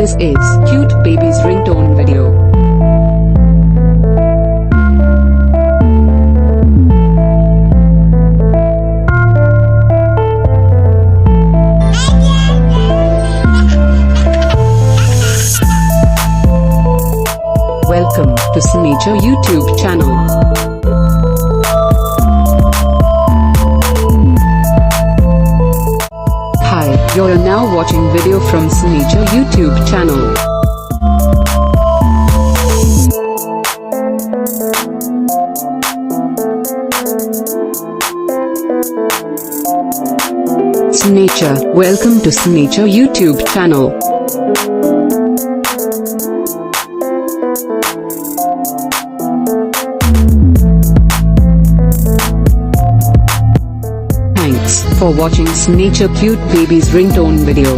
This is cute baby's ringtone video. Welcome to Snnnature YouTube channel. Hi, you're now watching video from Snnnature YouTube channel. Snnnature, welcome to Snnnature YouTube channel. Thanks for watching Snnnature cute baby's ringtone video.